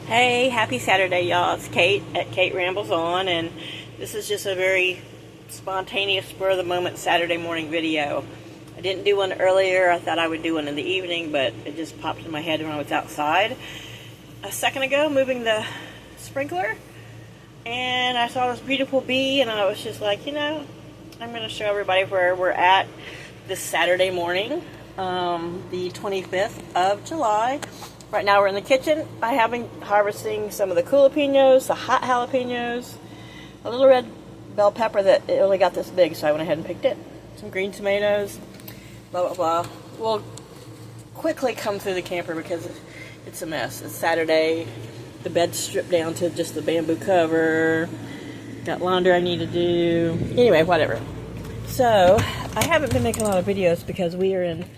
Hey, happy Saturday, y'all. It's Kate at Kate Rambles On, and this is just a very spontaneous, spur-of-the-moment Saturday morning video. I didn't do one earlier. I thought I would do one in the evening, but it just popped in my head when I was outside a second ago moving the sprinkler, and I saw this beautiful bee, and I was just like, I'm going to show everybody where we're at this Saturday morning, the 25th of July. Right now we're in the kitchen. I have been harvesting some of the jalapenos, the hot jalapenos, a little red bell pepper that it only got this big, so I went ahead and picked it. Some green tomatoes, blah, blah, blah. We'll quickly come through the camper because it's a mess. It's Saturday. The bed's stripped down to just the bamboo cover. Got laundry I need to do. Anyway, whatever. So, I haven't been making a lot of videos because we are in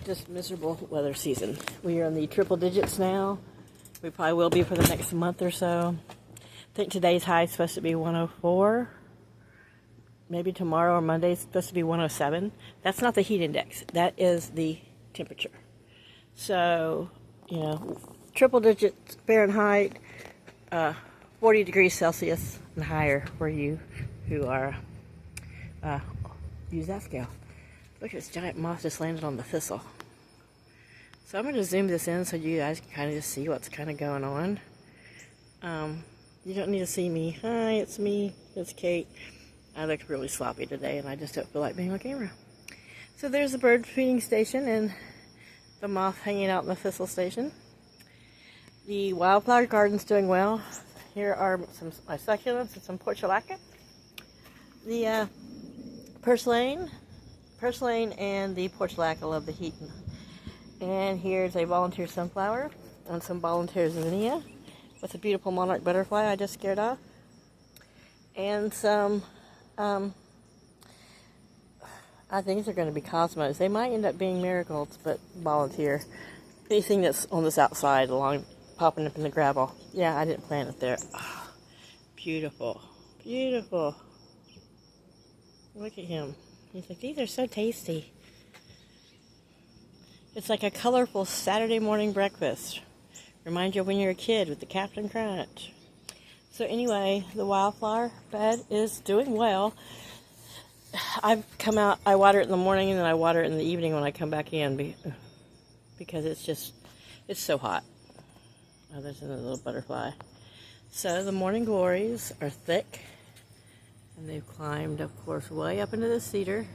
just miserable weather season. We are in the triple digits now. We probably will be for the next month or so. I think today's high is supposed to be 104. Maybe tomorrow or Monday it's supposed to be 107. That's not the heat index. That is the temperature. So, triple digits Fahrenheit, 40 degrees Celsius and higher for you who are use that scale. Look at this giant moth just landed on the thistle. So I'm going to zoom this in so you guys can kind of just see what's kind of going on. You don't need to see me. Hi, it's me. It's Kate. I look really sloppy today and I just don't feel like being on camera. So there's the bird feeding station and the moth hanging out in the thistle station. The wildflower garden's doing well. Here are some my succulents and some portulaca. The purslane and the portulaca love the heat. And here's a volunteer sunflower and some volunteer zinnia with a beautiful monarch butterfly I just scared off. And some, I think they're going to be cosmos. They might end up being marigolds, but volunteer. Anything that's on this outside popping up in the gravel. Yeah, I didn't plant it there. Oh, beautiful. Beautiful. Look at him. He's like, these are so tasty. It's like a colorful Saturday morning breakfast. Reminds you of when you're a kid with the Captain Crunch. So anyway, the wildflower bed is doing well. I've come out, I water it in the morning and then I water it in the evening when I come back in because it's so hot. Oh, there's another little butterfly. So the morning glories are thick. And they've climbed, of course, way up into the cedar.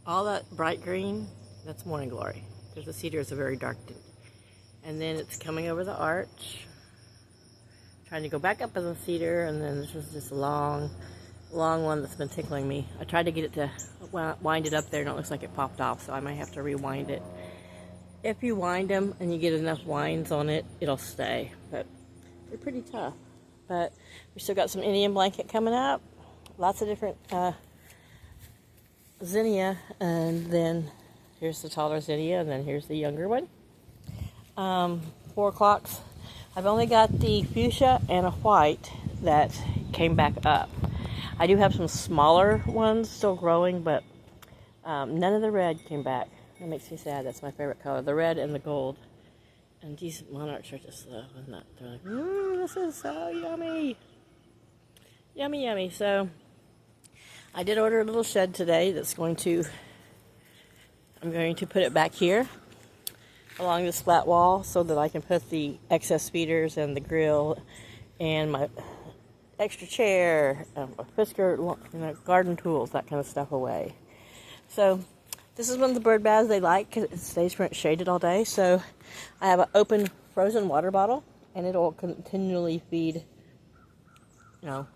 All that bright green, that's morning glory, because the cedar is a very dark tint. And then it's coming over the arch, trying to go back up in the cedar, and then this is this long one that's been tickling me. I tried to get it to wind it up there, and it looks like it popped off, so I might have to rewind it. If you wind them and you get enough winds on it, it'll stay, but they're pretty tough. But we still got some Indian blanket coming up. Lots of different zinnia. And then here's the taller zinnia. And then here's the younger one. 4 o'clocks. I've only got the fuchsia and a white that came back up. I do have some smaller ones still growing, but none of the red came back. That makes me sad. That's my favorite color. The red and the gold. And these monarchs are just loving that. They're like, this is so yummy. Yummy, yummy. So, I did order a little shed today that's I'm going to put it back here along this flat wall so that I can put the excess feeders and the grill and my extra chair, a whisker, garden tools, that kind of stuff away. So, this is one of the bird baths they like because it stays shaded all day. So I have an open frozen water bottle and it'll continually feed,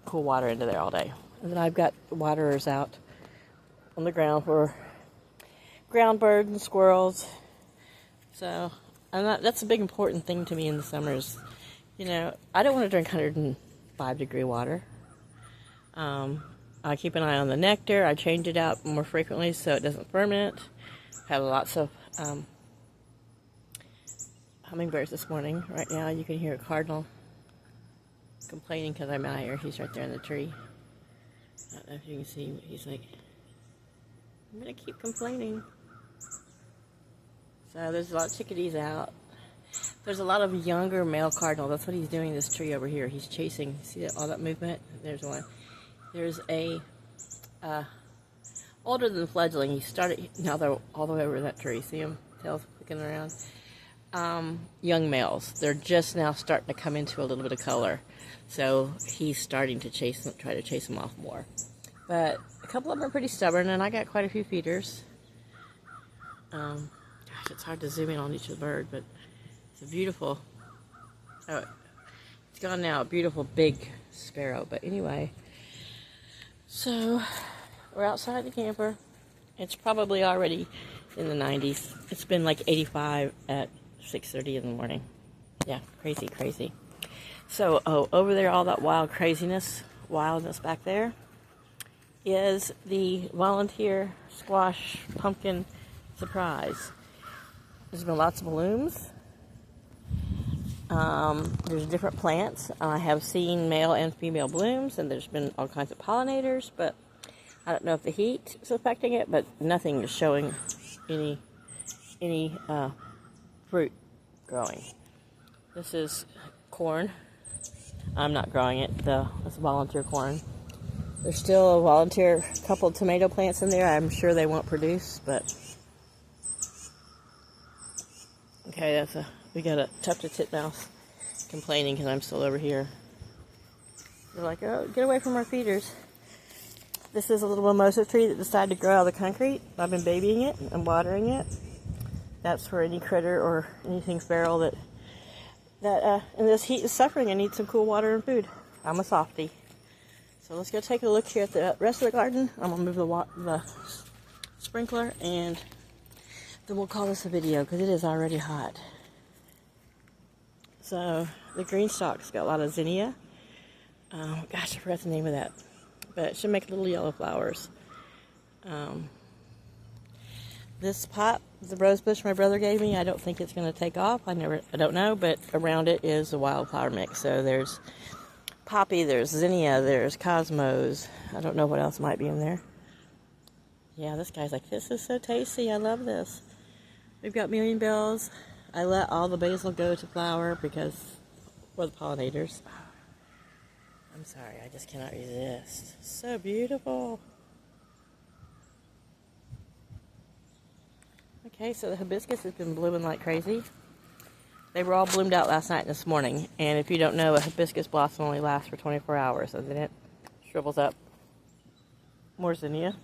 cool water into there all day. And then I've got waterers out on the ground for ground birds and squirrels. So that's a big important thing to me in the summers. I don't want to drink 105 degree water. I keep an eye on the nectar. I change it out more frequently so it doesn't ferment. Had lots of hummingbirds this morning. Right now you can hear a cardinal complaining because I'm out here. He's right there in the tree. I don't know if you can see, but he's like, I'm going to keep complaining. So there's a lot of chickadees out. There's a lot of younger male cardinal. That's what he's doing, this tree over here. He's chasing. See that, all that movement? There's one. There's a older than fledgling. He started, now they're all the way over that tree. See him? Tails clicking around. Young males. They're just now starting to come into a little bit of color. So he's starting to try to chase them off more. But a couple of them are pretty stubborn, and I got quite a few feeders. Gosh, it's hard to zoom in on each of the bird, but it's a beautiful, oh, it's gone now, a beautiful big sparrow. But anyway, so we're outside the camper. It's probably already in the 90s. It's been like 85 at 6:30 in the morning. Yeah, crazy, crazy. So, over there, all that wildness back there is the volunteer squash pumpkin surprise. There's been lots of blooms. There's different plants. I have seen male and female blooms, and there's been all kinds of pollinators, but I don't know if the heat is affecting it, but nothing is showing any fruit growing. This is corn. I'm not growing it, though. It's volunteer corn. There's still a volunteer couple of tomato plants in there. I'm sure they won't produce, but okay, we got a tufted titmouse complaining because I'm still over here. They're like, oh, get away from our feeders. This is a little mimosa tree that decided to grow out of the concrete. I've been babying it and watering it. That's for any critter or anything feral that in this heat is suffering and needs some cool water and food. I'm a softie. So let's go take a look here at the rest of the garden. I'm going to move the sprinkler, and then we'll call this a video because it is already hot. So the green stalk's got a lot of zinnia. Gosh, I forgot the name of that. But it should make little yellow flowers. This pot, the rose bush my brother gave me, I don't think it's going to take off. I don't know, but around it is a wildflower mix. So there's poppy, there's zinnia, there's cosmos. I don't know what else might be in there. Yeah, this guy's like, this is so tasty. I love this. We've got million bells. I let all the basil go to flower because for the pollinators. I'm sorry, I just cannot resist. So beautiful. Okay, so the hibiscus has been blooming like crazy. They were all bloomed out last night and this morning. And if you don't know, a hibiscus blossom only lasts for 24 hours, and then it shrivels up. More zinnia.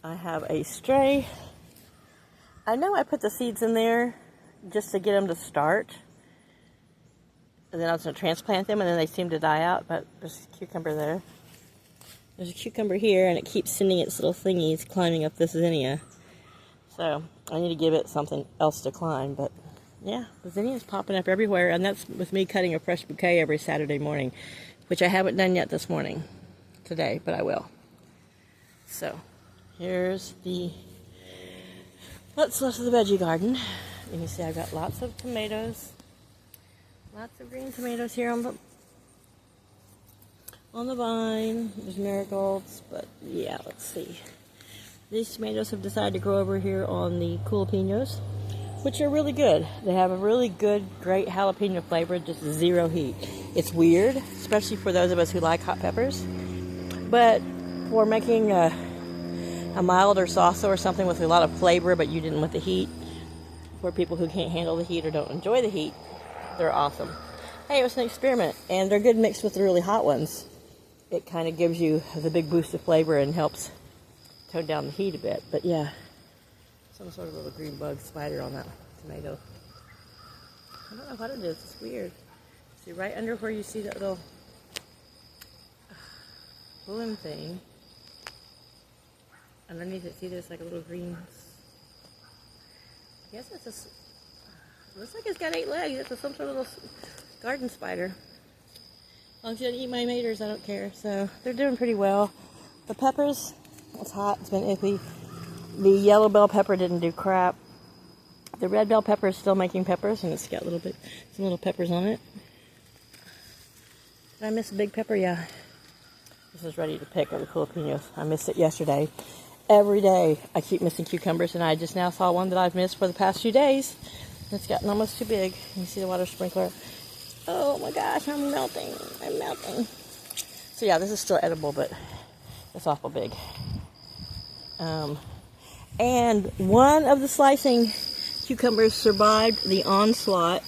I have a stray. I know I put the seeds in there just to get them to start. And then I was going to transplant them, and then they seem to die out, but there's a cucumber there. There's a cucumber here, and it keeps sending its little thingies climbing up this zinnia. So I need to give it something else to climb, but yeah, the zinnia is popping up everywhere, and that's with me cutting a fresh bouquet every Saturday morning, which I haven't done yet this morning, today, but I will. So here's what's left of the veggie garden. You can see I've got lots of tomatoes, lots of green tomatoes here on the vine. There's marigolds, but yeah, let's see. These tomatoes have decided to grow over here on the jalapenos, which are really good. They have a really good, great jalapeno flavor, just zero heat. It's weird, especially for those of us who like hot peppers, but for making a milder salsa or something with a lot of flavor, but you didn't want the heat, for people who can't handle the heat or don't enjoy the heat, they're awesome. Hey, it was an experiment, and they're good mixed with the really hot ones. It kind of gives you the big boost of flavor and helps tone down the heat a bit. But yeah, some sort of little green bug spider on that tomato. I don't know what it is. It's weird. See, right under where you see that little bloom thing, underneath it, see there's like a little green, I guess it's looks like it's got 8 legs. It's some sort of little garden spider. As long as you don't eat my maters, I don't care. So they're doing pretty well. The peppers, it's hot, it's been iffy. The yellow bell pepper didn't do crap. The red bell pepper is still making peppers, and it's got some little peppers on it. Did I miss a big pepper? Yeah. This is ready to pick of the jalapenos. I missed it yesterday. every day I keep missing cucumbers, and I just now saw one that I've missed for the past few days. It's gotten almost too big. You see the water sprinkler? Oh my gosh, I'm melting. I'm melting. So yeah, this is still edible, but it's awful big. And one of the slicing cucumbers survived the onslaught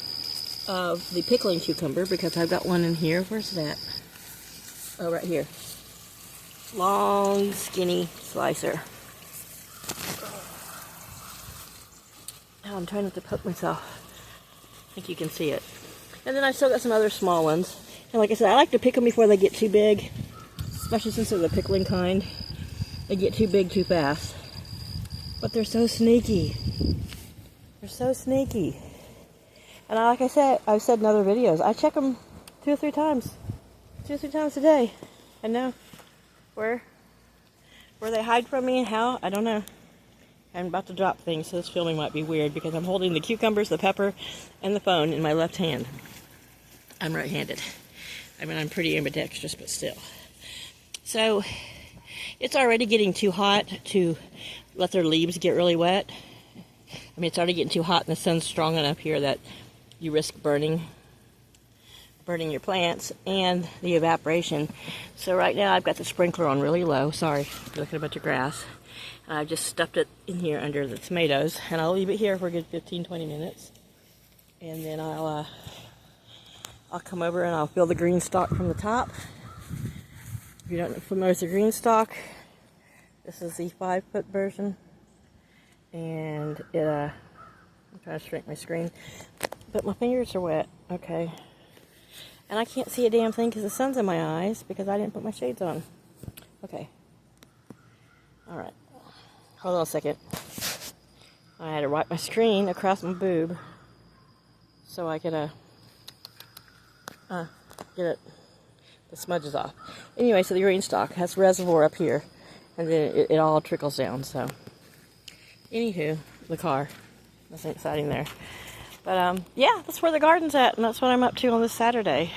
of the pickling cucumber, because I've got one in here. Where's that? Oh, right here. Long, skinny slicer. Oh, I'm trying not to poke myself. I think you can see it. And then I still got some other small ones. And like I said, I like to pick them before they get too big, especially since they're the pickling kind. They get too big too fast. But they're so sneaky. They're so sneaky. And like I said, I've said in other videos, I check them 2 or 3 times. 2 or 3 times a day. And know where they hide from me and how, I don't know. I'm about to drop things, so this filming might be weird because I'm holding the cucumbers, the pepper, and the phone in my left hand. I'm right-handed. I mean, I'm pretty ambidextrous, but still. So, it's already getting too hot to let their leaves get really wet. I mean, it's already getting too hot and the sun's strong enough here that you risk burning your plants and the evaporation. So right now I've got the sprinkler on really low. Sorry, look at a bunch of grass. I've just stuffed it in here under the tomatoes, and I'll leave it here for a good 15-20 minutes. And then I'll come over and I'll fill the green stalk from the top. If you don't know familiar with the green stalk, this is the 5-foot version. And I'm trying to shrink my screen, but my fingers are wet. Okay. And I can't see a damn thing because the sun's in my eyes because I didn't put my shades on. Okay. Alright. Hold on a second. I had to wipe my screen across my boob so I could get the smudges off. Anyway, so the green stalk has reservoir up here, and then it all trickles down. So, anywho, the car. Nothing exciting there. But, yeah, that's where the garden's at, and that's what I'm up to on this Saturday.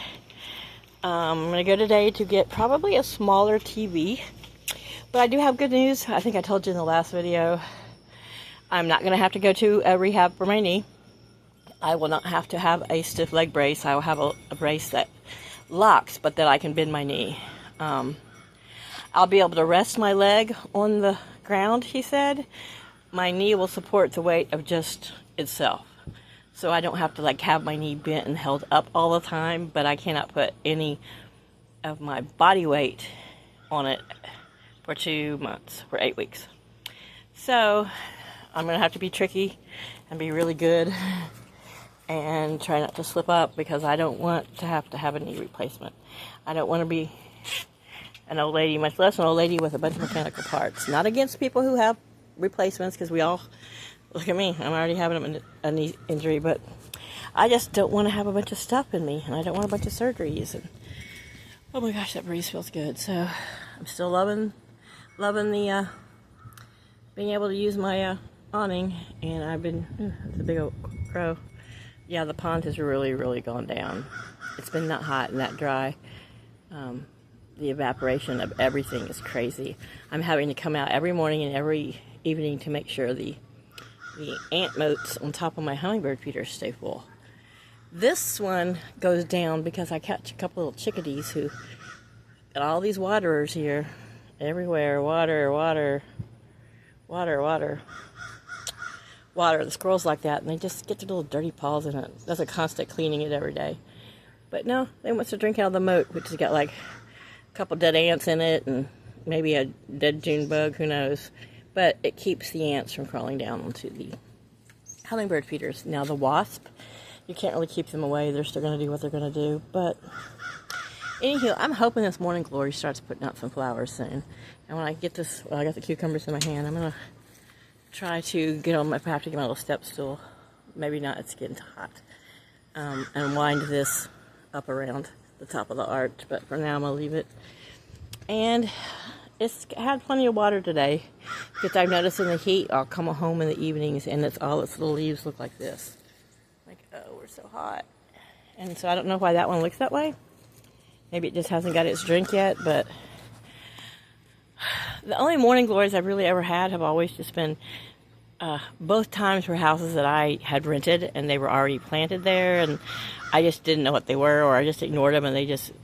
I'm going to go today to get probably a smaller TV. But I do have good news. I think I told you in the last video. I'm not going to have to go to a rehab for my knee. I will not have to have a stiff leg brace. I will have a brace that locks, but that I can bend my knee. I'll be able to rest my leg on the ground, he said. My knee will support the weight of just itself. So I don't have to like have my knee bent and held up all the time, but I cannot put any of my body weight on it for 2 months, for 8 weeks. So I'm going to have to be tricky and be really good and try not to slip up, because I don't want to have a knee replacement. I don't want to be an old lady, much less an old lady with a bunch of mechanical parts. Not against people who have replacements, because we all, look at me, I'm already having a knee injury, but I just don't want to have a bunch of stuff in me, and I don't want a bunch of surgeries. And oh my gosh, that breeze feels good. So I'm still loving the being able to use my awning, and I've been, it's a big old crow. Yeah, the pond has really, really gone down. It's been that hot and that dry. The evaporation of everything is crazy. I'm having to come out every morning and every evening to make sure the ant moats on top of my hummingbird feeders stay full. This one goes down because I catch a couple little chickadees who got all these waterers here. Everywhere, water, water, water, water. Water. The squirrels like that, and they just get their little dirty paws in it. That's a constant cleaning it every day. But no, they want to drink out of the moat, which has got like a couple dead ants in it, and maybe a dead June bug, who knows. But it keeps the ants from crawling down onto the hummingbird feeders. Now the wasp, you can't really keep them away. They're still going to do what they're going to do. But anywho, I'm hoping this morning glory starts putting out some flowers soon. And when I get this, well, I got the cucumbers in my hand, I'm going to try to get on my, I have to get my little step stool. Maybe not, it's getting hot. And wind this up around the top of the arch. But for now, I'm going to leave it. And it's had plenty of water today, because I've noticed in the heat, I'll come home in the evenings and it's all its little leaves look like this. Like, oh, we're so hot. And so I don't know why that one looks that way. Maybe it just hasn't got its drink yet, but The only morning glories I've really ever had have always just been, both times were houses that I had rented and they were already planted there, and I just didn't know what they were, or I just ignored them and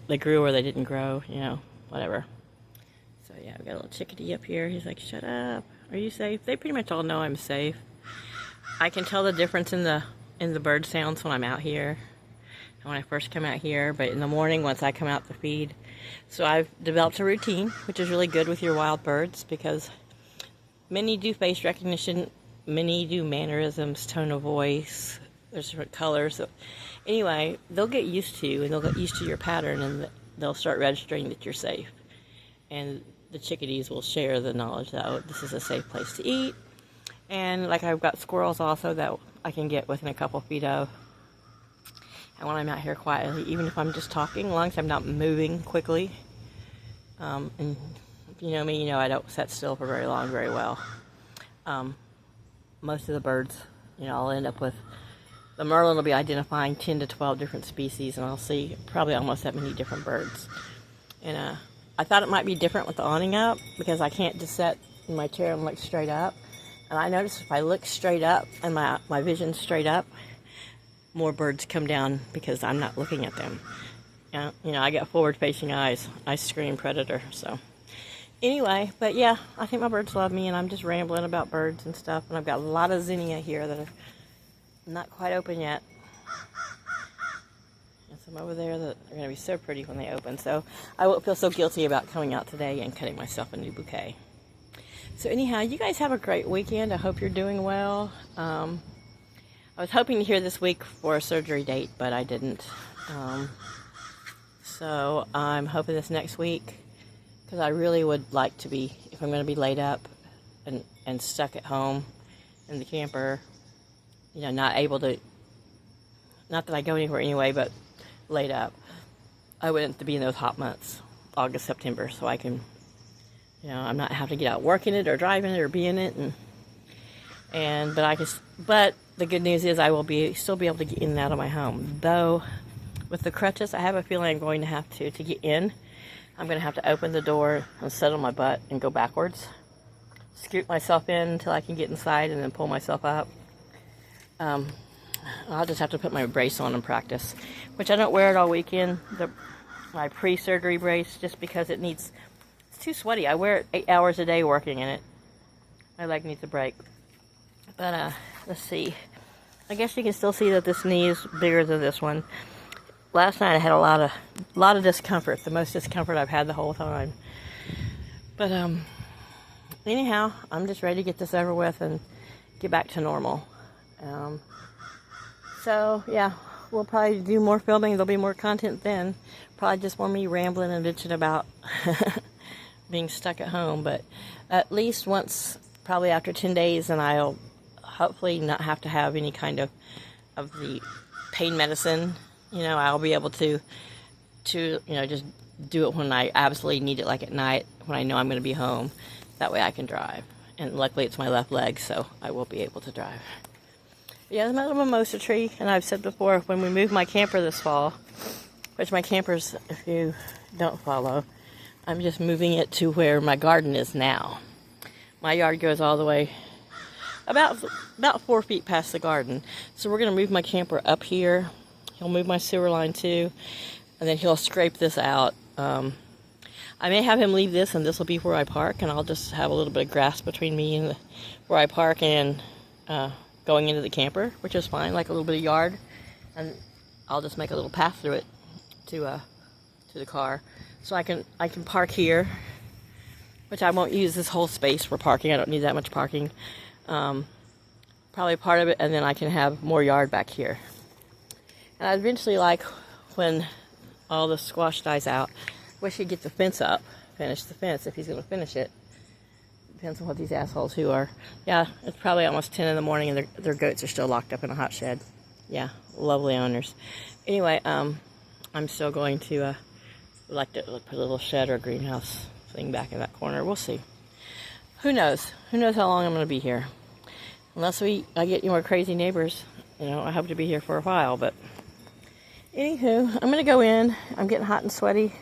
they grew or they didn't grow, you know, whatever. So yeah, we got a little chickadee up here. He's like, shut up. Are you safe? They pretty much all know I'm safe. I can tell the difference in the bird sounds when I'm out here and when I first come out here, but in the morning once I come out to feed. So I've developed a routine, which is really good with your wild birds, because many do face recognition, many do mannerisms, tone of voice, there's different colors. So anyway, they'll get used to you and they'll get used to your pattern, and they'll start registering that you're safe. And the chickadees will share the knowledge that, oh, this is a safe place to eat. And like I've got squirrels also that I can get within a couple feet of. And when I'm out here quietly, even if I'm just talking, as long as I'm not moving quickly, and if you know me, you know I don't sit still for very long very well. Most of the birds, you know, I'll end up with, the merlin will be identifying 10 to 12 different species, and I'll see probably almost that many different birds. And I thought it might be different with the awning up, because I can't just sit in my chair and look straight up. And I notice if I look straight up and my vision's straight up, more birds come down because I'm not looking at them. You know, I got forward-facing eyes. I scream predator, so. Anyway, but yeah, I think my birds love me, and I'm just rambling about birds and stuff. And I've got a lot of zinnia here that are not quite open yet. And some over there that are going to be so pretty when they open. So I won't feel so guilty about coming out today and cutting myself a new bouquet. So anyhow, you guys have a great weekend. I hope you're doing well. I was hoping to hear this week for a surgery date, but I didn't. So I'm hoping this next week, because I really would like to be, if I'm going to be laid up and stuck at home in the camper, you know, not able to, not that I go anywhere anyway, but laid up, I wouldn't have to be in those hot months, August, September, so I can, you know, I'm not having to get out working it or driving it or be in it, but the good news is I will still be able to get in and out of my home. Though with the crutches, I have a feeling I'm going to have to get in. I'm going to have to open the door and sit on my butt and go backwards, scoot myself in until I can get inside, and then pull myself up. I'll just have to put my brace on and practice, which I don't wear it all weekend. My pre-surgery brace, just because it's too sweaty. I wear it 8 hours a day working in it. My leg needs a break. But let's see. I guess you can still see that this knee is bigger than this one. Last night I had a lot of discomfort, the most discomfort I've had the whole time. But anyhow, I'm just ready to get this over with and get back to normal. So yeah, we'll probably do more filming. There'll be more content then. Probably just more me rambling and bitching about being stuck at home. But at least once, probably after 10 days, and I'll hopefully not have to have any kind of the pain medicine. You know, I'll be able to you know, just do it when I absolutely need it, like at night when I know I'm going to be home. That way I can drive. And luckily it's my left leg, so I will be able to drive. Yeah, there's my little mimosa tree, and I've said before, when we move my camper this fall, which my camper's, if you don't follow, I'm just moving it to where my garden is now. My yard goes all the way about 4 feet past the garden. So we're going to move my camper up here. He'll move my sewer line too, and then he'll scrape this out. I may have him leave this, and this will be where I park, and I'll just have a little bit of grass between me and where I park and going into the camper, which is fine, like a little bit of yard, and I'll just make a little path through it to the car, so I can park here, which I won't use this whole space for parking. I don't need that much parking. Probably part of it, and then I can have more yard back here. And I'd eventually, like, when all the squash dies out, wish he'd get the fence up, finish the fence if he's going to finish it. Depends on what these assholes who are. Yeah, it's probably almost 10 in the morning, and their goats are still locked up in a hot shed. Yeah, lovely owners. Anyway, I'm still going to like to put a little shed or a greenhouse thing back in that corner. We'll see. Who knows? Who knows how long I'm going to be here? Unless I get any more crazy neighbors. You know, I hope to be here for a while, but anywho, I'm going to go in. I'm getting hot and sweaty.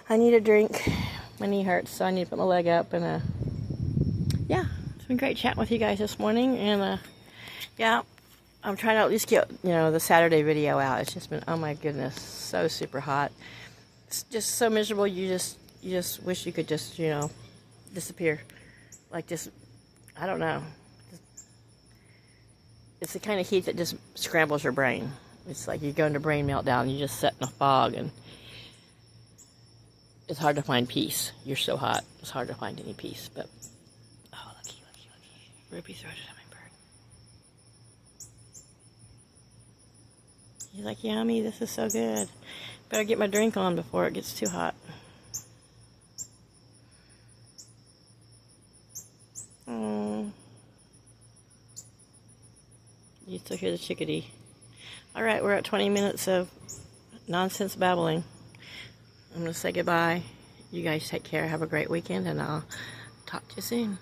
I need a drink. My knee hurts, so I need to put my leg up. And yeah, it's been great chatting with you guys this morning. And yeah, I'm trying to at least get, the Saturday video out. It's just been, oh my goodness, so super hot. It's just so miserable. You just wish you could just, disappear. Like, just, I don't know. It's the kind of heat that just scrambles your brain. It's like you go into brain meltdown. You just sit in a fog, and it's hard to find peace. You're so hot. It's hard to find any peace. But, oh, looky. Ruby-throated hummingbird. He's like, yummy, this is so good. Better get my drink on before it gets too hot. Oh. You still hear the chickadee. Alright, we're at 20 minutes of nonsense babbling. I'm going to say goodbye. You guys take care. Have a great weekend, and I'll talk to you soon.